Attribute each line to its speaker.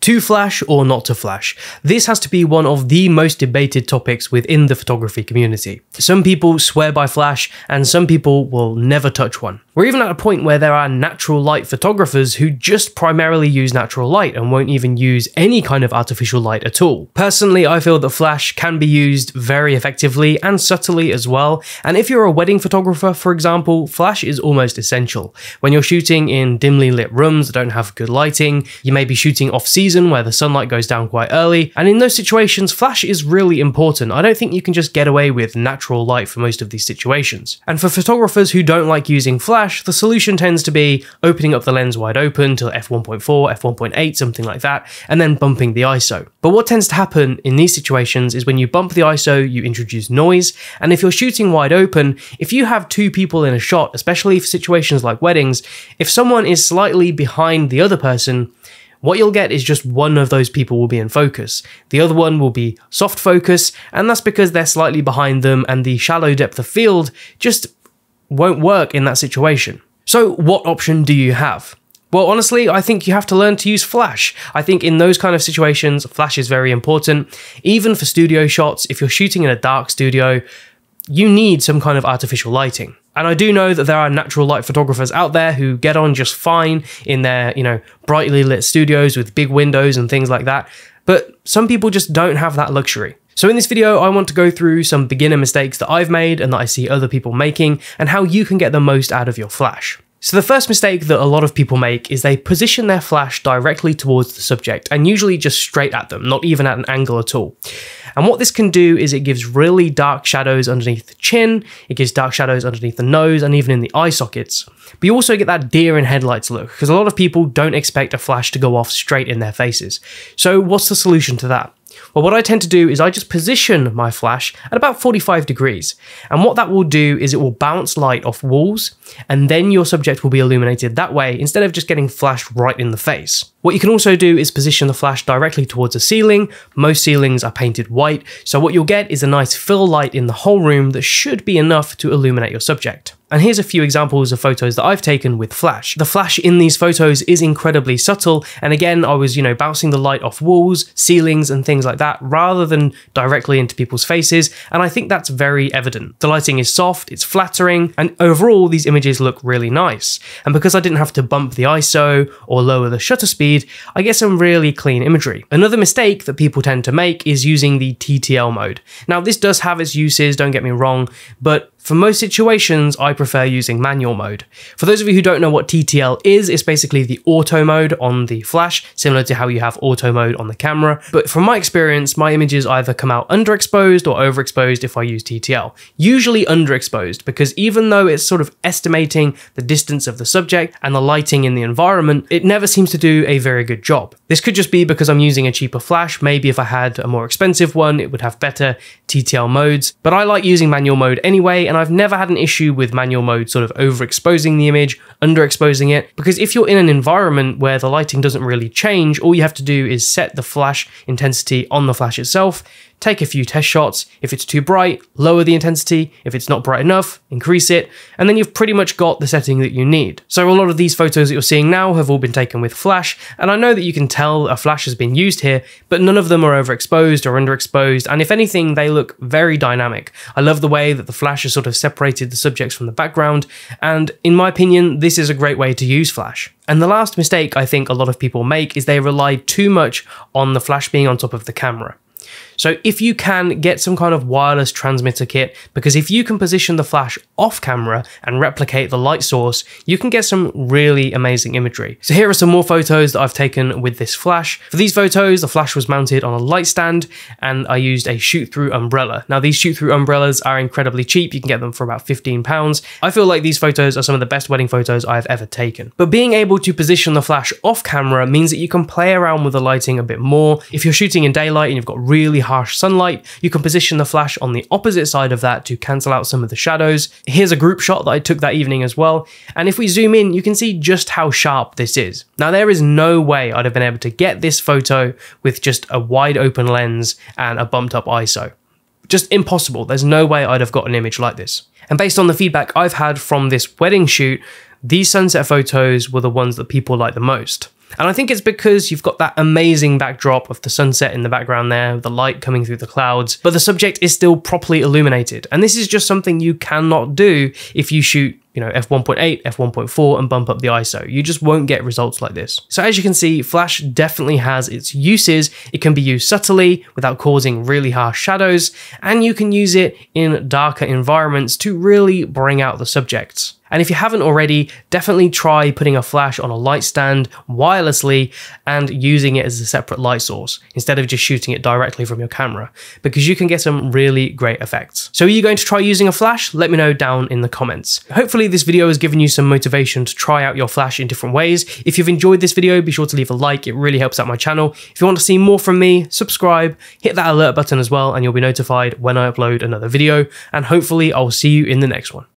Speaker 1: To flash or not to flash? This has to be one of the most debated topics within the photography community. Some people swear by flash and some people will never touch one. We're even at a point where there are natural light photographers who just primarily use natural light and won't even use any kind of artificial light at all. Personally, I feel that flash can be used very effectively and subtly as well, and if you're a wedding photographer, for example, flash is almost essential. When you're shooting in dimly lit rooms that don't have good lighting, you may be shooting off season where the sunlight goes down quite early, and in those situations flash is really important. I don't think you can just get away with natural light for most of these situations. And for photographers who don't like using flash, the solution tends to be opening up the lens wide open to f1.4, f1.8, something like that, and then bumping the ISO. But what tends to happen in these situations is when you bump the ISO, you introduce noise, and if you're shooting wide open, if you have two people in a shot, especially for situations like weddings, if someone is slightly behind the other person, what you'll get is just one of those people will be in focus. The other one will be soft focus, and that's because they're slightly behind them and the shallow depth of field just won't work in that situation. So what option do you have? Well, honestly, I think you have to learn to use flash. I think in those kind of situations, flash is very important. Even for studio shots, if you're shooting in a dark studio, you need some kind of artificial lighting. And I do know that there are natural light photographers out there who get on just fine in their, brightly lit studios with big windows and things like that. But some people just don't have that luxury. So in this video, I want to go through some beginner mistakes that I've made and that I see other people making and how you can get the most out of your flash. So the first mistake that a lot of people make is they position their flash directly towards the subject and usually just straight at them, not even at an angle at all. And what this can do is it gives really dark shadows underneath the chin, it gives dark shadows underneath the nose and even in the eye sockets. But you also get that deer in headlights look, because a lot of people don't expect a flash to go off straight in their faces. So what's the solution to that? Well, what I tend to do is I just position my flash at about 45 degrees. And what that will do is it will bounce light off walls, and then your subject will be illuminated that way instead of just getting flashed right in the face. What you can also do is position the flash directly towards a ceiling. Most ceilings are painted white, so what you'll get is a nice fill light in the whole room that should be enough to illuminate your subject. And here's a few examples of photos that I've taken with flash. The flash in these photos is incredibly subtle, and again, I was, bouncing the light off walls, ceilings, and things like that, rather than directly into people's faces, and I think that's very evident. The lighting is soft, it's flattering, and overall, these images look really nice. And because I didn't have to bump the ISO or lower the shutter speed, I get some really clean imagery. Another mistake that people tend to make is using the TTL mode. Now, this does have its uses, don't get me wrong, but for most situations, I prefer using manual mode. For those of you who don't know what TTL is, it's basically the auto mode on the flash, similar to how you have auto mode on the camera. But from my experience, my images either come out underexposed or overexposed if I use TTL. Usually underexposed, because even though it's sort of estimating the distance of the subject and the lighting in the environment, it never seems to do a very good job. This could just be because I'm using a cheaper flash. Maybe if I had a more expensive one, it would have better TTL modes. But I like using manual mode anyway, and I've never had an issue with manual mode sort of overexposing the image, underexposing it, because if you're in an environment where the lighting doesn't really change, all you have to do is set the flash intensity on the flash itself, take a few test shots. If it's too bright, lower the intensity. If it's not bright enough, increase it, and then you've pretty much got the setting that you need. So a lot of these photos that you're seeing now have all been taken with flash, and I know that you can tell a flash has been used here, but none of them are overexposed or underexposed, and if anything, they look very dynamic. I love the way that the flash has sort of separated the subjects from the background, and in my opinion, this is a great way to use flash. And the last mistake I think a lot of people make is they rely too much on the flash being on top of the camera. So if you can, get some kind of wireless transmitter kit, because if you can position the flash off camera and replicate the light source, you can get some really amazing imagery. So here are some more photos that I've taken with this flash. For these photos, the flash was mounted on a light stand and I used a shoot-through umbrella. Now these shoot-through umbrellas are incredibly cheap. You can get them for about £15. I feel like these photos are some of the best wedding photos I've ever taken. But being able to position the flash off camera means that you can play around with the lighting a bit more. If you're shooting in daylight and you've got really harsh sunlight, you can position the flash on the opposite side of that to cancel out some of the shadows. Here's a group shot that I took that evening as well, and if we zoom in, you can see just how sharp this is. Now there is no way I'd have been able to get this photo with just a wide open lens and a bumped up ISO. Just impossible. There's no way I'd have got an image like this. And based on the feedback I've had from this wedding shoot, these sunset photos were the ones that people like the most. And I think it's because you've got that amazing backdrop of the sunset in the background there, the light coming through the clouds, but the subject is still properly illuminated. And this is just something you cannot do if you shoot f1.8, f1.4 and bump up the ISO. You just won't get results like this. So as you can see, Flash definitely has its uses. It can be used subtly without causing really harsh shadows, and you can use it in darker environments to really bring out the subjects. And if you haven't already, definitely try putting a flash on a light stand wirelessly and using it as a separate light source instead of just shooting it directly from your camera, because you can get some really great effects. So are you going to try using a flash? Let me know down in the comments. Hopefully this video has given you some motivation to try out your flash in different ways. If you've enjoyed this video, be sure to leave a like. It really helps out my channel. If you want to see more from me, subscribe, hit that alert button as well, and you'll be notified when I upload another video. And hopefully I'll see you in the next one.